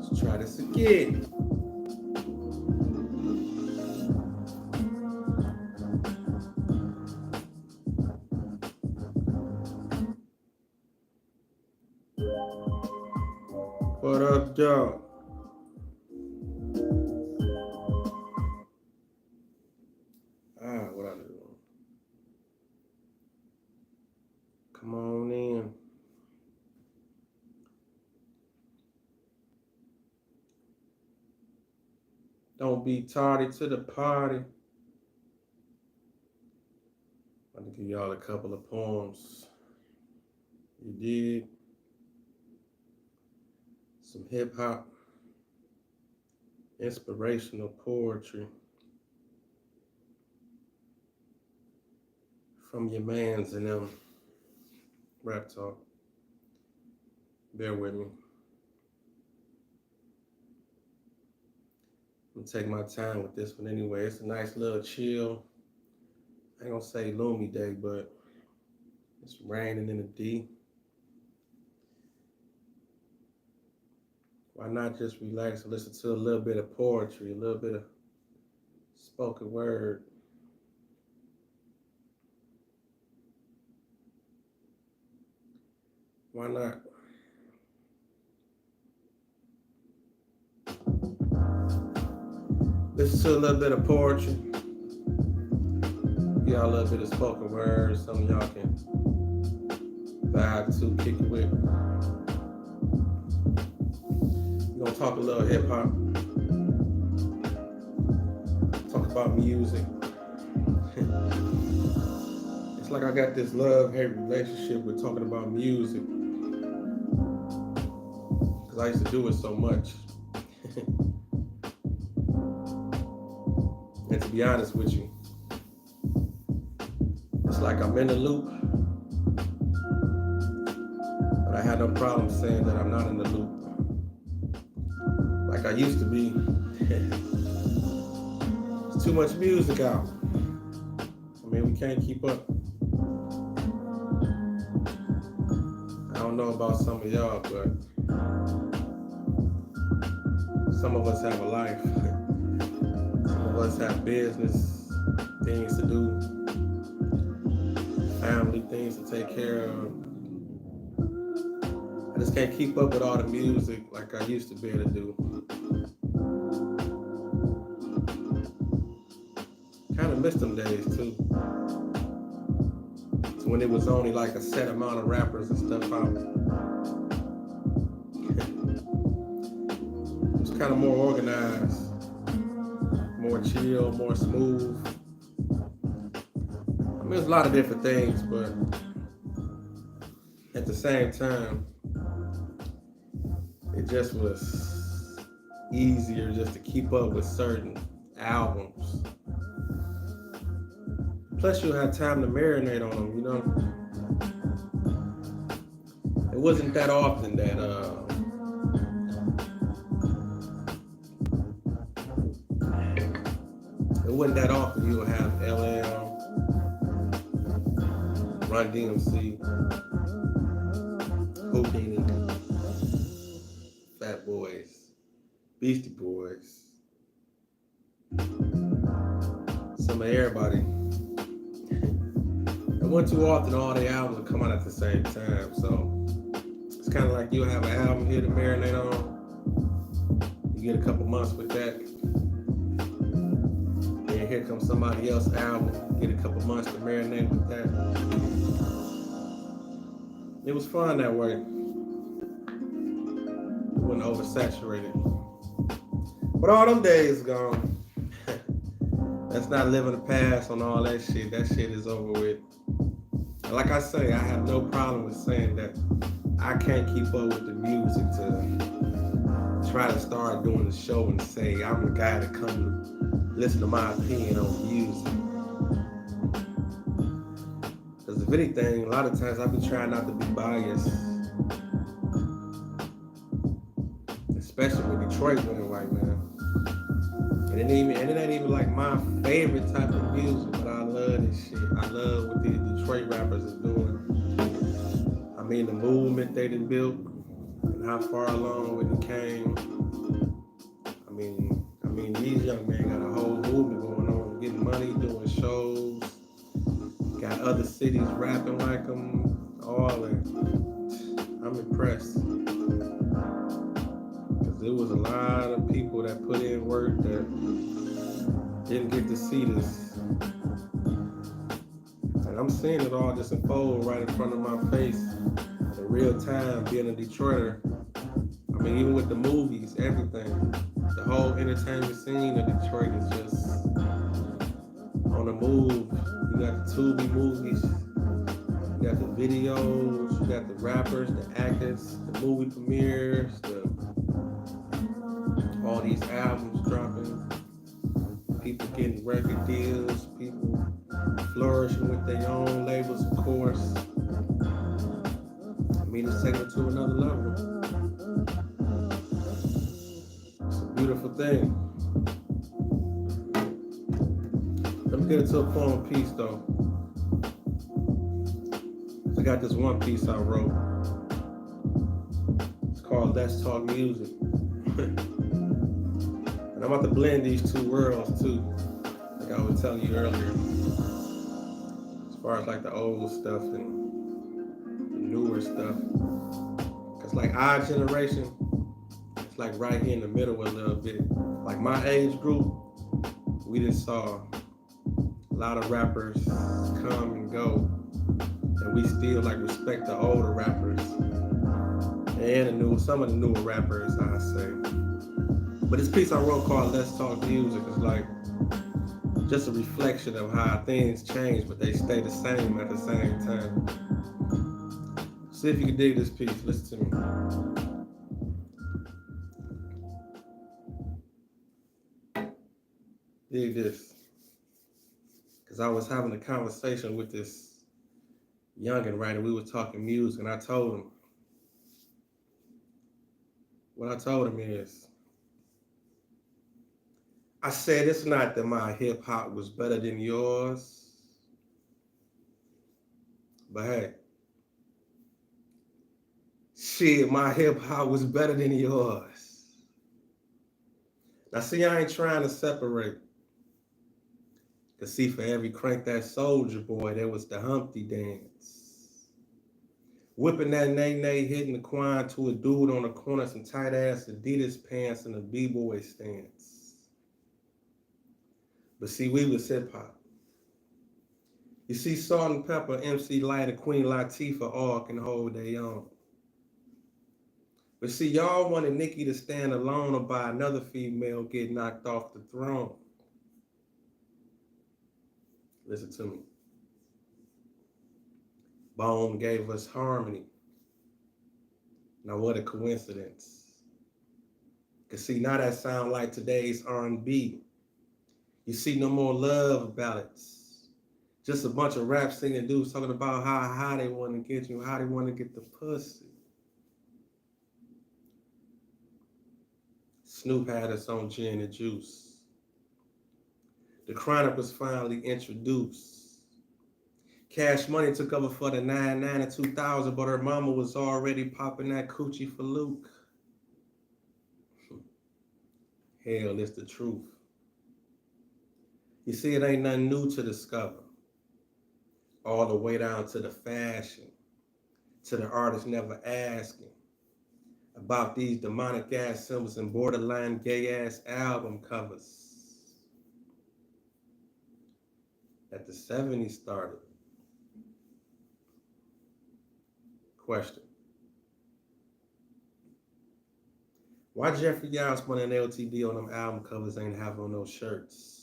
Let's try this again. What up, dog? What I do? Come on in. Don't be tardy to the party. I'm gonna give y'all a couple of poems. You did some hip hop, inspirational poetry from your mans and them. Rap talk. Bear with me. I'm gonna take my time with this one anyway. It's a nice little chill. I ain't gonna say gloomy day, but it's raining in the D. Why not just relax and listen to a little bit of poetry, a little bit of spoken word. Why not? Listen to a little bit of poetry. Give y'all a little bit of spoken word. Some of y'all can vibe to, kick it with. We're gonna talk a little hip hop. Talk about music. It's like I got this love-hate relationship with talking about music. Because I used to do it so much. And to be honest with you, it's like I'm in the loop, but I had no problem saying that I'm not in the loop. Like I used to be. There's too much music out. I mean, we can't keep up. I don't know about some of y'all, but some of us have a life. Some of us have business, things to do, family, things to take care of. I just can't keep up with all the music like I used to be able to do. Kind of miss them days too. So when it was only like a set amount of rappers and stuff out. It was kind of more organized, more chill, more smooth. I mean, there's a lot of different things, but at the same time, it just was easier just to keep up with certain albums. Plus, you had time to marinate on them, you know? It wasn't that often that, it wasn't that often you would have LL, Run DMC, Houdini, Fat Boys, Beastie Boys, some of everybody. It wasn't too often all the albums would come out at the same time, so it's kind of like you'll have an album here to marinate on. You get a couple months with that. Then here comes somebody else's album. Get a couple months to marinate with that. It was fun that way. It wasn't oversaturated. But all them days gone. Let's not live in the past on all that shit. That shit is over with. And like I say, I have no problem with saying that I can't keep up with the music to try to start doing the show and say I'm the guy to come to listen to my opinion on music. Because if anything, a lot of times I've been trying not to be biased. Especially with Detroit winning right now. And it ain't even like my favorite type of music, but I love this shit. I love what these Detroit rappers is doing. I mean, the movement they done built and how far along it came. I mean, these young men got a whole movement going on, getting money, doing shows, got other cities rapping like them, all that. I'm impressed. Because there was a lot of people that put in work that didn't get to see this. And I'm seeing it all just unfold right in front of my face in real time, being a Detroiter. I mean, even with the movies, everything. The whole entertainment scene of Detroit is just on the move. You got the Tubi movies, you got the videos, you got the rappers, the actors, the movie premieres, all these albums dropping, people getting record deals, people flourishing with their own labels, of course. I mean, it's taking it to another level. It's a beautiful thing. Let me get into a poem piece, though. I got this one piece I wrote. It's called Let's Talk Music. And I'm about to blend these two worlds, too. Like I was telling you earlier. As far as like the old stuff and the newer stuff. Because like our generation, it's like right here in the middle a little bit. Like my age group, we just saw a lot of rappers come and go. And we still like respect the older rappers and some of the newer rappers, I say. But this piece I wrote called Let's Talk Music is like just a reflection of how things change, but they stay the same at the same time. See if you can dig this piece. Listen to me. Dig this. Because I was having a conversation with this youngin', right? And we were talking music, and I told him, what I told him is, I said, it's not that my hip hop was better than yours, but hey, shit, my hip hop was better than yours. Now see, I ain't trying to separate. Cause see, for every crank that soldier boy, there was the Humpty dance. Whipping that nay-nay, hitting the quine to a dude on the corner, some tight-ass Adidas pants and a b-boy stance. But see, we was hip-hop. You see, Salt and Pepper, MC Light, and Queen Latifah all can hold their own. But see, y'all wanted Nicki to stand alone or by another female get knocked off the throne. Listen to me. Bone gave us harmony. Now what a coincidence. Cause see, now that sound like today's R&B. You see no more love ballads. Just a bunch of rap singing dudes talking about how high they want to get you, how they want to get the pussy. Snoop had us on gin and juice. The Chronic was finally introduced. Cash Money took over for the 99 and 2000, but her mama was already popping that coochie for Luke. Hell, it's the truth. You see, it ain't nothing new to discover. All the way down to the fashion, to the artist never asking about these demonic ass symbols and borderline gay ass album covers. At the 70s started. Question. Why Jeffrey Osborne and LTD on them album covers ain't have on those shirts?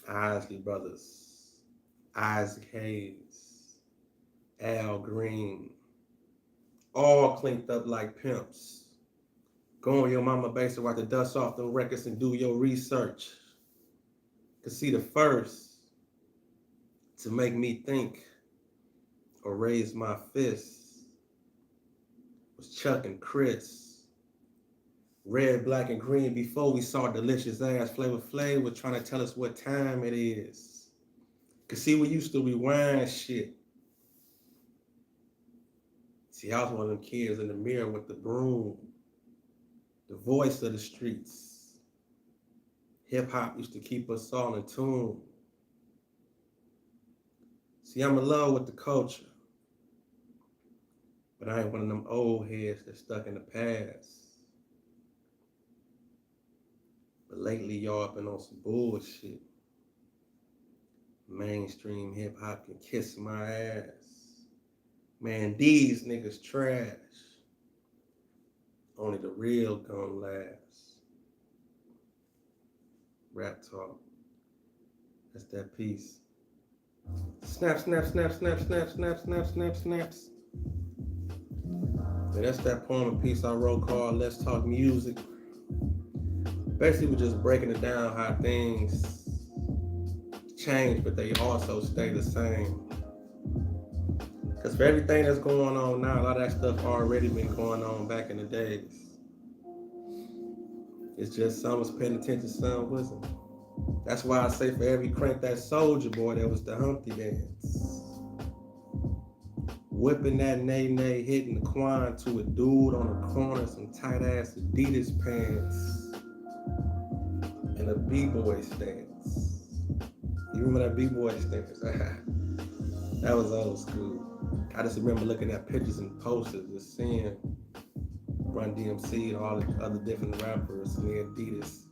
Isley Brothers, Isaac Hayes, Al Green, all clinked up like pimps. Go on your mama base and wipe the dust off them records and do your research. Cause see, the first to make me think or raise my fist was Chuck and Chris. Red, black, and green before we saw delicious ass. Flavor Flav was trying to tell us what time it is. Cause see, we used to rewind shit. See, I was one of them kids in the mirror with the broom. the voice of the streets. Hip hop used to keep us all in tune. See, I'm in love with the culture, but I ain't one of them old heads that's stuck in the past. But lately, y'all been on some bullshit. Mainstream hip hop can kiss my ass. Man, these niggas trash. Only the real gonna last. Rap talk. That's that piece. Snap, snap, snap, snap, snap, snap, snap, snap, snaps. And that's that poem and piece I wrote called Let's Talk Music. Basically, we're just breaking it down how things change, but they also stay the same. Because for everything that's going on now, a lot of that stuff already been going on back in the days. It's just some was paying attention, some wasn't. That's why I say for every crank that Soldier Boy, there was the Humpty Dance. Whipping that nay-nay, hitting the quan to a dude on the corner, some tight-ass Adidas pants, and a B-boy stance. You remember that B-boy stance? That was old school. I just remember looking at pictures and posters, just seeing Run DMC and all the other different rappers and the Adidas.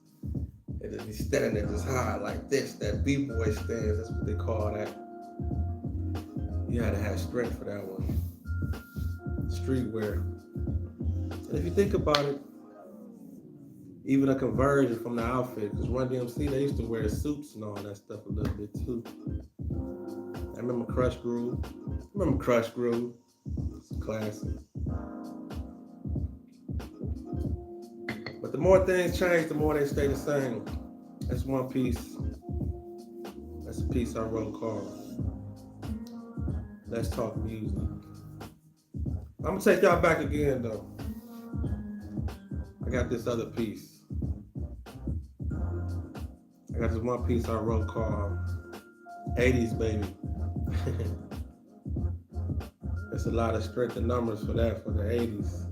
And just be standing there just high like this, that B-boy stance, that's what they call that. You had to have strength for that one. Streetwear. And if you think about it, even a conversion from the outfit, because Run DMC, they used to wear suits and all that stuff a little bit too. I remember Crush Groove. It's a classic. But the more things change, the more they stay the same. That's one piece. That's a piece I wrote called Let's Talk Music. I'm gonna take y'all back again though. I got this other piece. I got this one piece I wrote called 80s Baby. There's a lot of strength in numbers for that, for the 80s.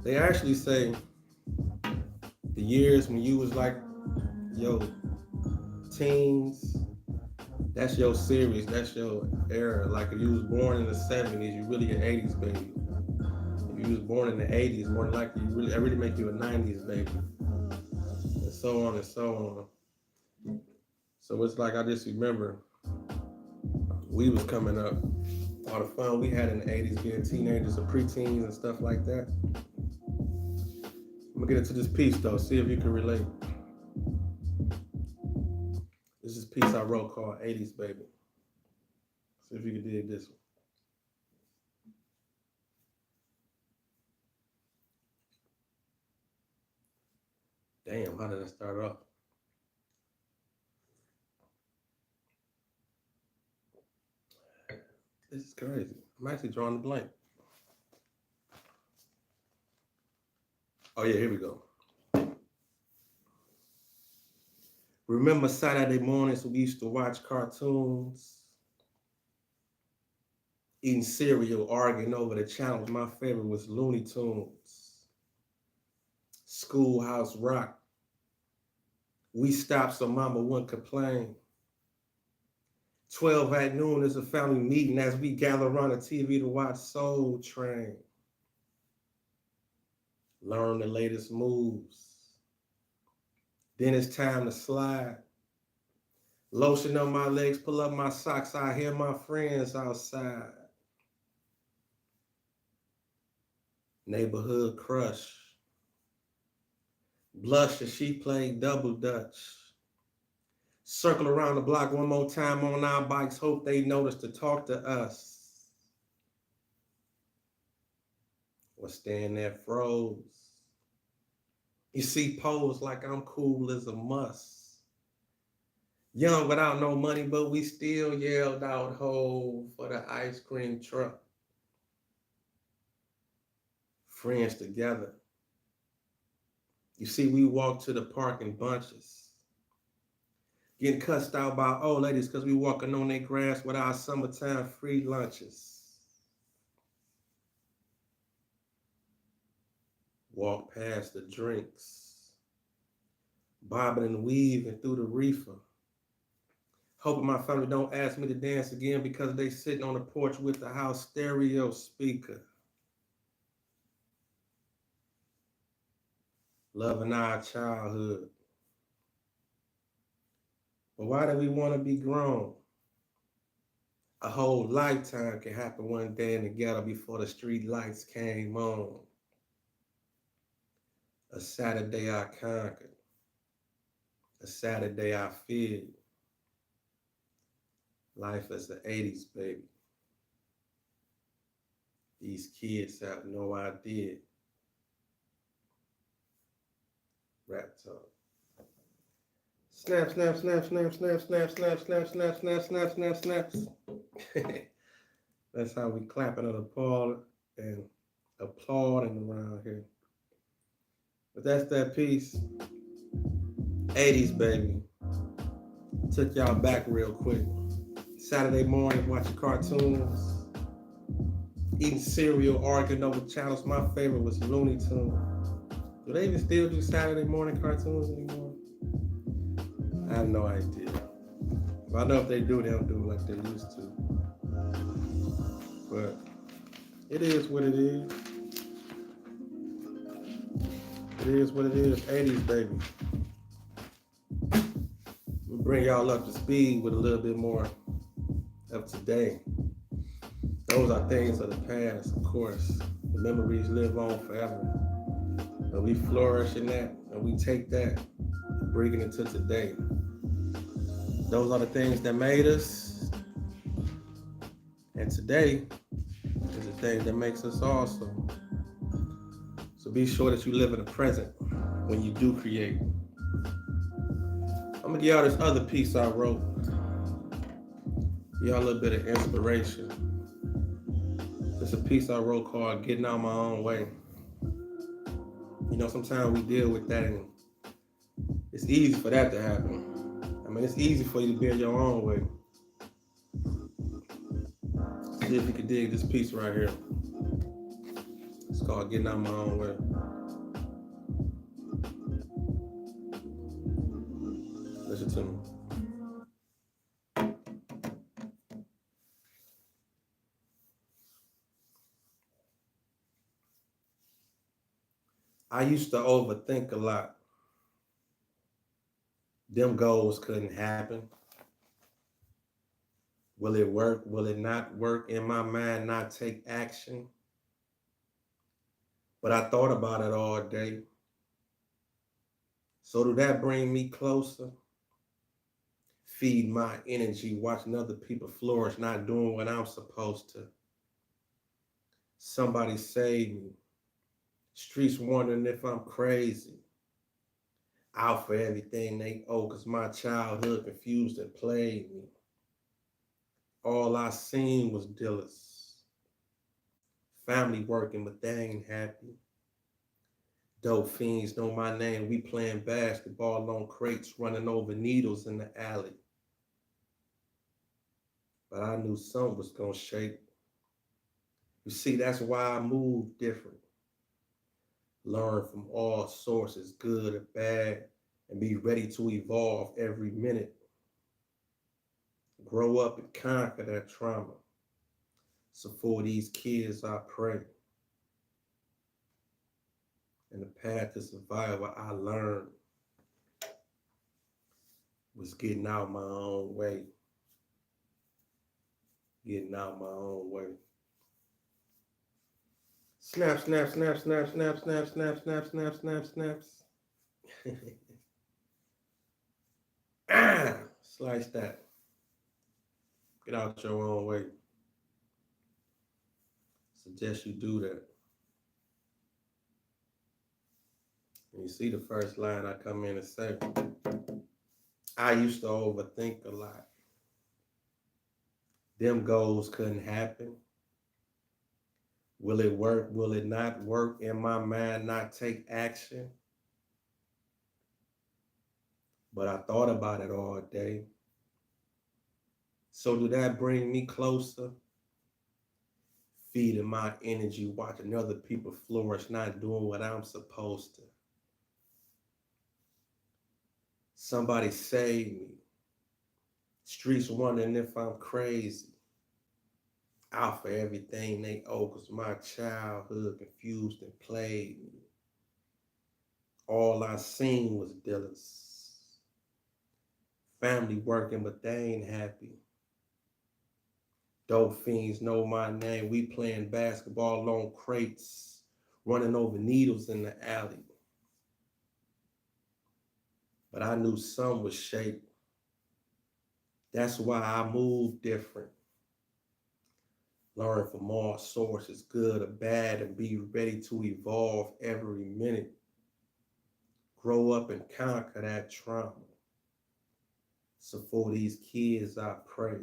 They actually say the years when you was like, yo, teens, that's your series, that's your era. Like if you was born in the 70s, you really an 80s baby. If you was born in the 80s, more than likely I really make you a 90s baby. And so on and so on. So it's like I just remember we was coming up, all the fun we had in the 80s, being teenagers or preteens and stuff like that. I'm gonna get into this piece though, see if you can relate. This is a piece I wrote called 80s Baby. See if you can dig this one. Damn, how did I start off? This is crazy. I'm actually drawing a blank. Oh yeah, here we go. Remember Saturday mornings we used to watch cartoons, eating cereal, arguing over the channels. My favorite was Looney Tunes, Schoolhouse Rock. We stopped so mama wouldn't complain. 12 at noon is a family meeting as we gather around the TV to watch Soul Train. Learn the latest moves. Then it's time to slide. Lotion on my legs, pull up my socks. I hear my friends outside. Neighborhood crush. Blush as she played double dutch. Circle around the block one more time on our bikes. Hope they notice to talk to us. Or stand there froze. You see, pose like I'm cool as a must. Young without no money, but we still yelled out ho for the ice cream truck. Friends together. You see, we walk to the park in bunches. Getting cussed out by old ladies because we walking on their grass with our summertime free lunches. Walk past the drinks, bobbing and weaving through the reefer. Hoping my family don't ask me to dance again because they sitting on the porch with the house stereo speaker. Loving our childhood. But why do we want to be grown? A whole lifetime can happen one day in the ghetto before the street lights came on. A Saturday I conquered. A Saturday I feared. Life as the 80s, baby. These kids have no idea. Rap talk. Snap, snap, snap, snap, snap, snap, snap, snap, snap, snap, snap, snap, snaps. That's how we clapping and applauding around here. But that's that piece. 80s, baby. Took y'all back real quick. Saturday morning, watching cartoons, eating cereal, arguing over channels. My favorite was Looney Tunes. Do they even still do Saturday morning cartoons anymore? I have no idea. But I know if they do, they don't do it like they used to. But it is what it is. It is what it is. 80s, baby. We'll bring y'all up to speed with a little bit more of today. Those are things of the past, of course. The memories live on forever. And we flourish in that, and we take that and bring it into today. Those are the things that made us. And today is the thing that makes us awesome. So be sure that you live in the present when you do create. I'm gonna give y'all this other piece I wrote. Give y'all a little bit of inspiration. It's a piece I wrote called Getting Out My Own Way. You know, sometimes we deal with that and it's easy for that to happen. I mean, it's easy for you to be in your own way. See if you can dig this piece right here. It's called Getting Out My Own Way. Listen to me. I used to overthink a lot. Them goals couldn't happen. Will it work? Will it not work? In my mind, not take action. But I thought about it all day. So do that bring me closer? Feed my energy, watching other people flourish, not doing what I'm supposed to. Somebody save me. Streets wondering if I'm crazy. Out for everything they owe, cause my childhood confused and played me. All I seen was dealers. Family working, but they ain't happy. Dope fiends know my name. We playing basketball on crates, running over needles in the alley. But I knew something was gonna shake. You see, that's why I move different. Learn from all sources, good or bad, and be ready to evolve every minute. Grow up and conquer that trauma. So for these kids, I pray. And the path to survival I learned was getting out my own way. Getting out my own way. Snap, snap, snap, snap, snap, snap, snap, snap, snap, snap, snaps. Slice that. Get out your own way. Suggest you do that. And you see the first line I come in and say, I used to overthink a lot. Them goals couldn't happen. Will it work? Will it not work? In my mind, not take action. But I thought about it all day. So do that bring me closer? feeding my energy, watching other people flourish, not doing what I'm supposed to. Somebody save me. Streets wondering if I'm crazy. Out for everything they owe, cause my childhood confused and played me. All I seen was dealers. Family working, but they ain't happy. Dope fiends know my name. We playing basketball on crates, running over needles in the alley. But I knew some was shaped. That's why I move different. Learn from all sources, good or bad, and be ready to evolve every minute. Grow up and conquer that trauma. So for these kids, I pray.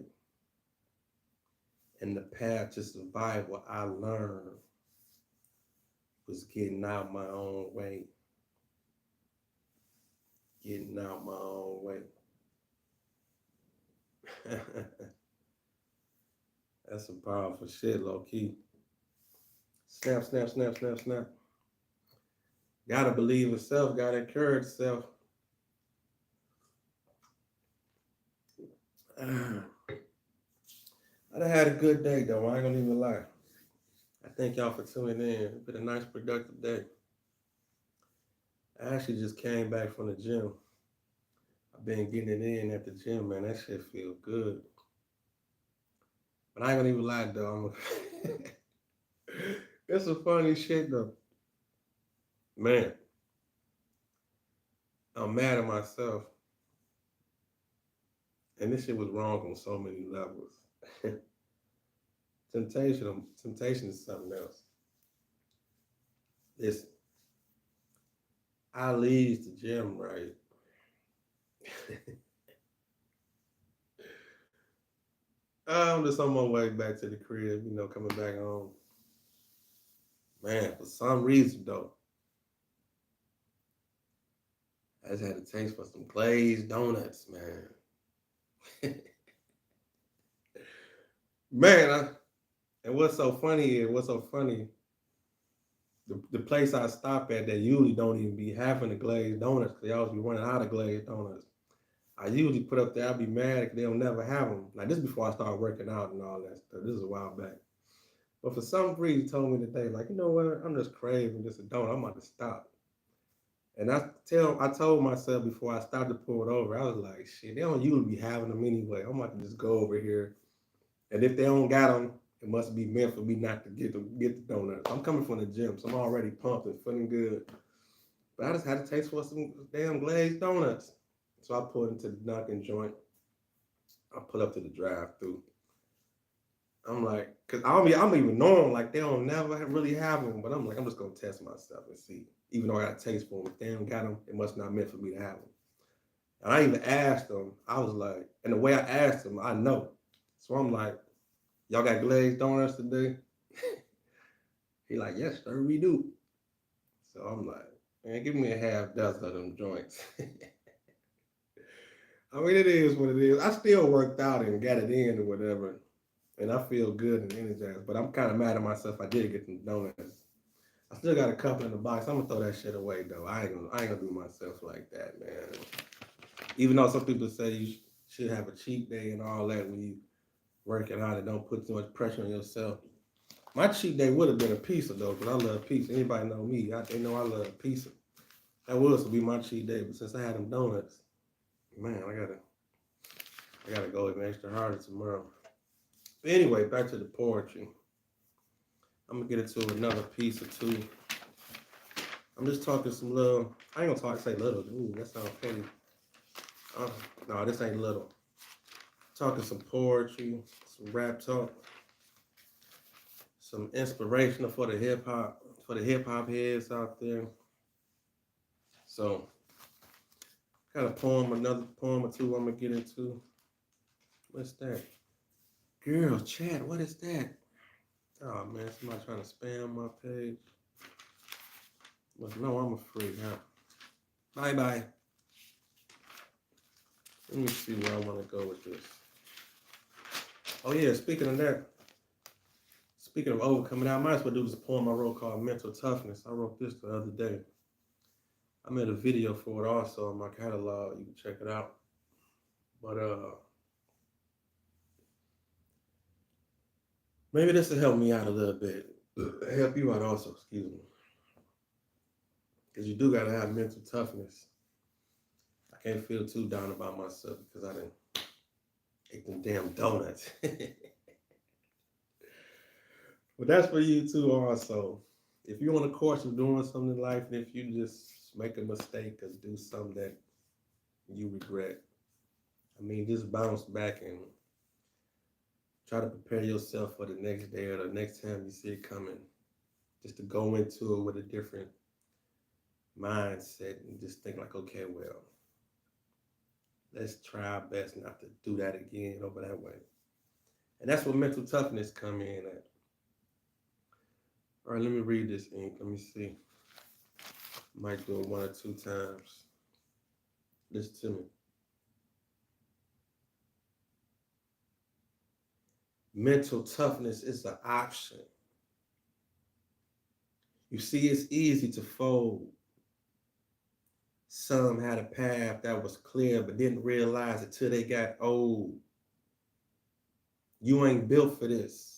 And the path to survival I learned was getting out my own way. Getting out my own way. That's some powerful shit, low key. Snap, snap, snap, snap, snap. Gotta believe in self, gotta encourage self. I done had a good day though, I ain't gonna even lie. I thank y'all for tuning in. It's been a nice, productive day. I actually just came back from the gym. I've been getting it in at the gym, man. That shit feel good. But I ain't gonna even lie though. It's some funny shit though. Man, I'm mad at myself. And this shit was wrong on so many levels. Temptation is something else. Listen, I leave the gym, right? I'm just on my way back to the crib, coming back home. Man, for some reason though, I just had a taste for some glazed donuts, man. Man, and what's so funny, the place I stop at, they usually don't even be having the glazed donuts because they always be running out of glazed donuts. I usually put up there, I'll be mad if they don't never have them. Like this before I started working out and all that stuff. This is a while back. But for some reason, told me today, like, you know what? I'm just craving just a donut. I'm about to stop. And I told myself before I started to pull it over, I was like, shit, they don't usually be having them anyway. I'm about to just go over here. And if they don't got them, it must be meant for me not to get the donuts. I'm coming from the gym, so I'm already pumped and feeling good. But I just had a taste for some damn glazed donuts. So I pulled into the Dunkin' joint. I pull up to the drive-thru. I'm like, cause I'm even knowing like they don't never really have them, but I'm like, I'm just gonna test myself and see. Even though I got a taste for them, if they don't got them, it must not meant for me to have them. And I even asked them. I was like, and the way I asked them, I know. So I'm like, y'all got glazed donuts today? He like, yes, sir, we do. So I'm like, man, give me a half dozen of them joints. I mean, it is what it is. I still worked out and got it in or whatever. And I feel good and energized, but I'm kind of mad at myself. I did get some donuts. I still got a couple in the box. I'm gonna throw that shit away though. I ain't gonna do myself like that, man. Even though some people say you should have a cheat day and all that when you working out and don't put too much pressure on yourself. My cheat day would have been a pizza though, because I love pizza. Anybody know me? They know I love pizza. That would be my cheat day, but since I had them donuts, man, I gotta go even extra harder tomorrow. Anyway, back to the poetry. I'm gonna get into another piece or two. I'm just talking some little. I ain't gonna say little. Ooh, that sounds petty. No, this ain't little. Talking some poetry, some rap talk, some inspirational for the hip hop heads out there. So, got another poem or two I'm gonna get into. What's that? Girl, chat, what is that? Oh man, somebody trying to spam my page. But no, I'm a freak, huh? Bye. Let me see where I want to go with this. Oh yeah, speaking of that, Speaking of overcoming, I might as well do this poem I wrote called Mental Toughness. I wrote this the other day. I made a video for it also in my catalog. You can check it out. But maybe this will help me out a little bit. Help you out also, excuse me. Because you do got to have mental toughness. I can't feel too down about myself because I didn't ate them damn donuts. But that's for you too also. If you're on a course of doing something in life, and if you just make a mistake or do something that you regret, I mean, just bounce back and try to prepare yourself for the next day or the next time you see it coming. Just to go into it with a different mindset and just think like, okay, well, let's try our best not to do that again over that way. And that's where mental toughness come in at. All right, let me read this ink. Let me see. Might do it 1 or 2 times. Listen to me. Mental toughness is an option. You see, it's easy to fold. Some had a path that was clear but didn't realize it till they got old. You ain't built for this.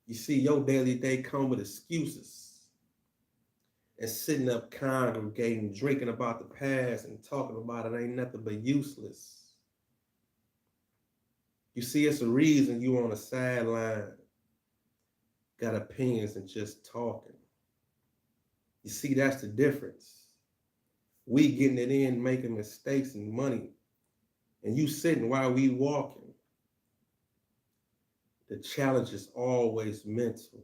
You see, your daily day come with excuses and sitting up congregating, drinking about the past and talking about it ain't nothing but useless. You see, it's a reason you on the sideline, got opinions and just talking. You see, that's the difference. We getting it in, making mistakes and money, and you sitting while we walking. The challenge is always mental.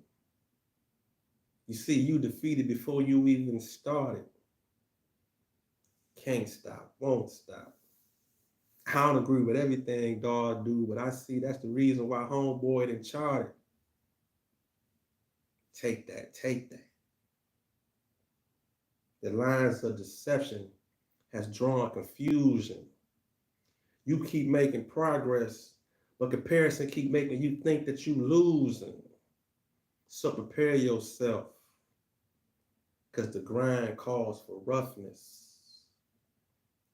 You see, you defeated before you even started. Can't stop, won't stop. I don't agree with everything God do, but I see that's the reason why homeboy done charted. Take that, take that. The lines of deception has drawn confusion. You keep making progress, but comparison keep making you think that you losing. So prepare yourself, because the grind calls for roughness.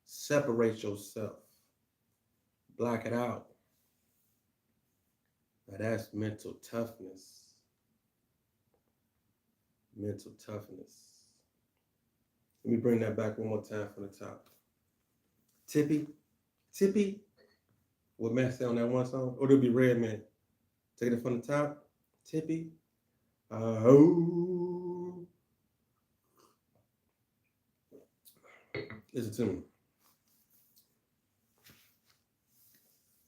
Separate yourself. Block it out. Now that's mental toughness. Mental toughness. Let me bring that back one more time from the top. Tippy. What Matt said on that one song? Or it'll be Redman. Take it from the top. Tippy. Oh. Listen to me.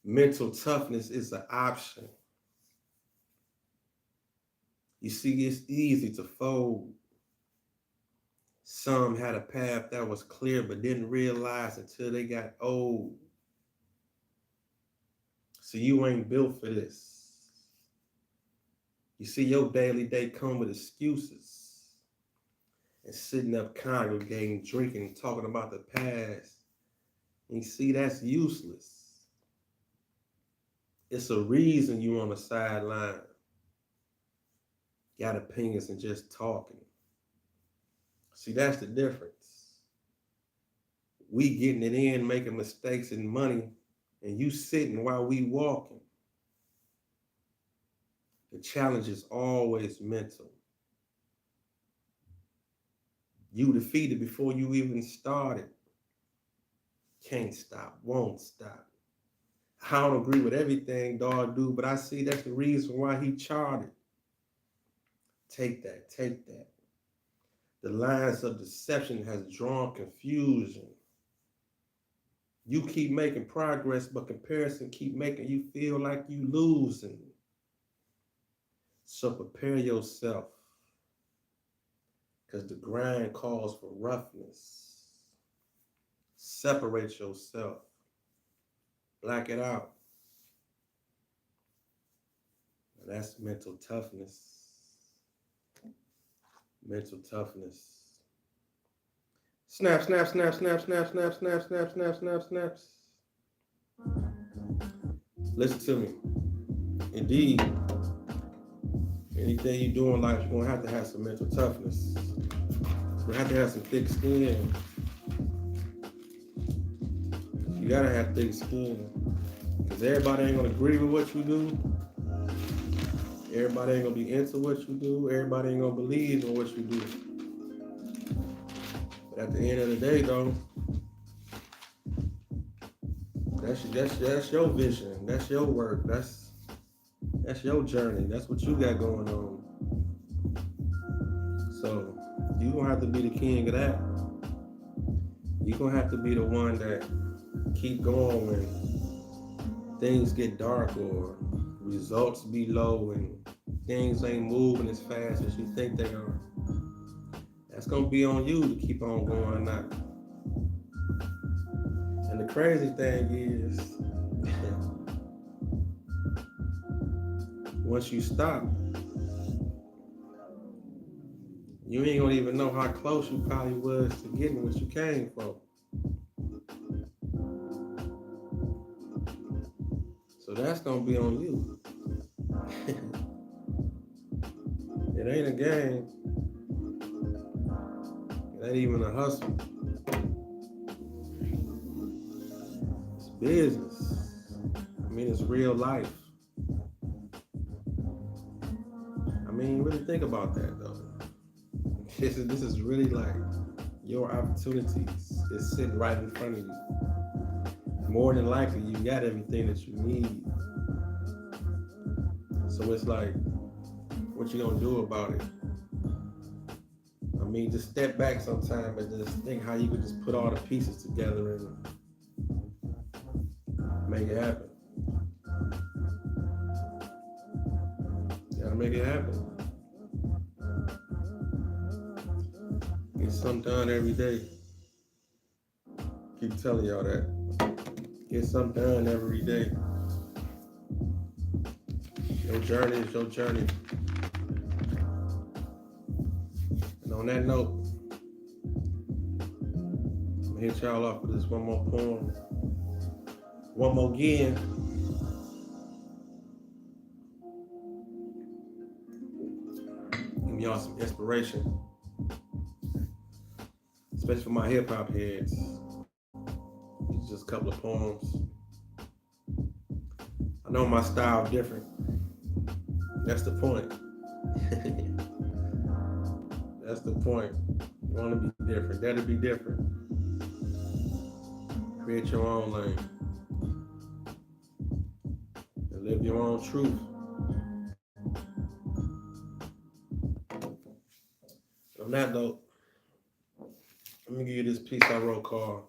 Mental toughness is an option. You see, it's easy to fold. Some had a path that was clear but didn't realize until they got old. So you ain't built for this. You see, your daily day come with excuses and sitting up congregating, drinking, talking about the past. And you see, that's useless. It's a reason you on the sideline. Got opinions and just talking. See, that's the difference. We getting it in, making mistakes and money, and you sitting while we walking. The challenge is always mental. You defeated before you even started. Can't stop, won't stop. I don't agree with everything God do, but I see that's the reason why he charted. Take that, take that. The lines of deception has drawn confusion. You keep making progress, but comparison keep making you feel like you losing. So prepare yourself, because the grind calls for roughness. Separate yourself. Black it out. Now that's mental toughness. Mental toughness. Snap, snap, snap, snap, snap, snap, snap, snap, snap, snap, snaps. Listen to me. Indeed, Anything you do in life, you're gonna have some mental toughness. You're gonna have to have some thick skin. You gotta have thick skin. Because everybody ain't gonna agree with what you do. Everybody ain't gonna be into what you do. Everybody ain't gonna believe in what you do. But at the end of the day, though, that's your vision. That's your work. That's your journey. That's what you got going on. So you gonna have to be the king of that. You gonna have to be the one that keep going when things get dark or results be low and things ain't moving as fast as you think they are. That's gonna be on you to keep on going or not. And the crazy thing is, once you stop, you ain't gonna even know how close you probably was to getting what you came for. So that's gonna be on you. It ain't a game. It ain't even a hustle. It's business. I mean, it's real life. I mean, really think about that though. This is really like your opportunities is sitting right in front of you. More than likely, you got everything that you need. So it's like, what you gonna do about it? I mean, just step back sometime and just think how you could just put all the pieces together and make it happen. You gotta make it happen. Get something done every day. Keep telling y'all that. Get something done every day. Your journey is your journey. And on that note, I'm gonna hit y'all off with this one more poem. One more again. Give y'all some inspiration. Especially for my hip hop heads. It's just a couple of poems. I know my style different. That's the point. That's the point. You want to be different. That'll be different. Create your own lane. And live your own truth. On that note, let me give you this piece I wrote called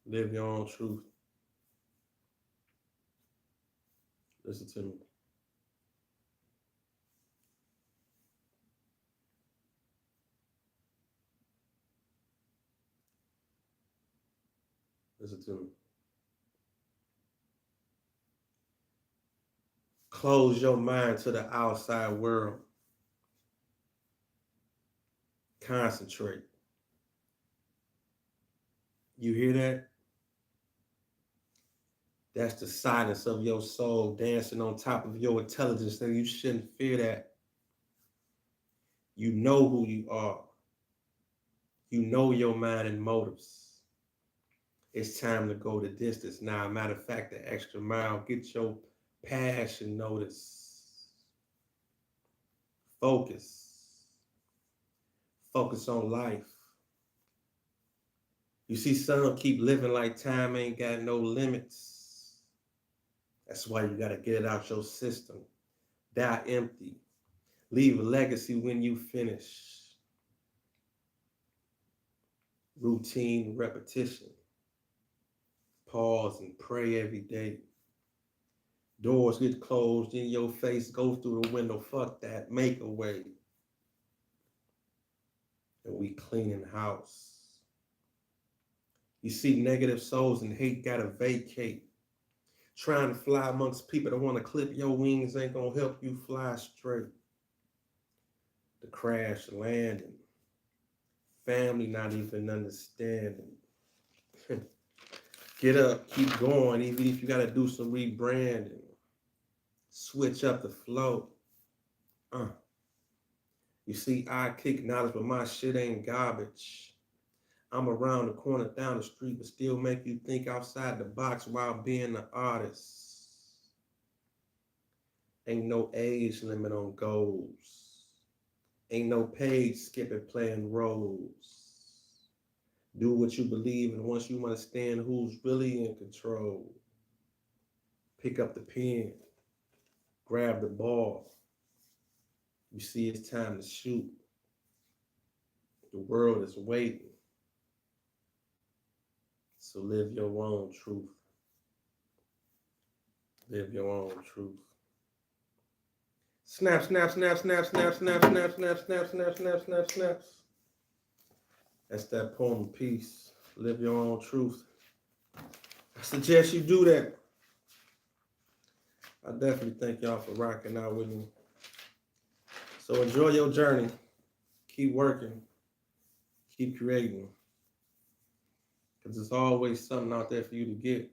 Live Your Own Truth. Listen to me. Listen to me. Close your mind to the outside world. Concentrate. You hear that? That's the silence of your soul dancing on top of your intelligence, and you shouldn't fear that. You know who you are. You know your mind and motives. It's time to go the distance now. Matter of fact, the extra mile. Get your passion notice. Focus. Focus on life. You see, some keep living like time ain't got no limits. That's why you gotta get it out your system. Die empty. Leave a legacy when you finish. Routine, repetition. Pause and pray every day. Doors get closed in your face. Go through the window. Fuck that. Make a way. And we cleaning house. You see, negative souls and hate gotta vacate. Trying to fly amongst people that want to clip your wings ain't gonna help you fly straight. The crash landing. Family not even understanding. Get up, keep going, even if you gotta do some rebranding. Switch up the flow. Uh. You see, I kick knowledge, but my shit ain't garbage. I'm around the corner down the street, but still make you think outside the box while being an artist. Ain't no age limit on goals. Ain't no page skipping playing roles. Do what you believe, and once you understand who's really in control, pick up the pen, grab the ball. You see, it's time to shoot. The world is waiting. So live your own truth. Live your own truth. Snap, snap, snap, snap, snap, snap, snap, snap, snap, snap, snap, snap, snaps. That's that poem piece. Live your own truth. I suggest you do that. I definitely thank y'all for rocking out with me. So enjoy your journey. Keep working. Keep creating. Because there's always something out there for you to get.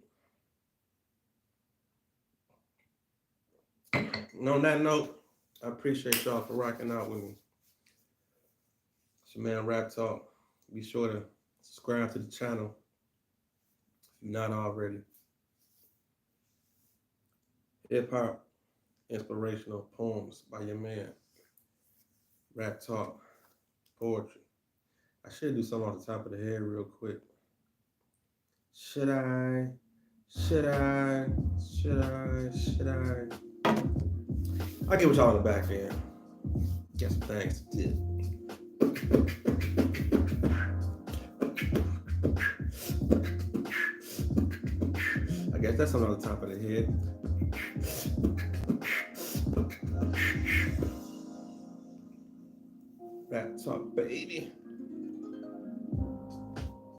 And on that note, I appreciate y'all for rocking out with me. It's your man Rap Talk. Be sure to subscribe to the channel if you're not already. Hip hop inspirational poems by your man Rap Talk Poetry. I should do something off the top of the head real quick. Should I? I'll get with y'all in the back end. Get some things to do. I guess that's something on the top of the head. Rap Talk, baby.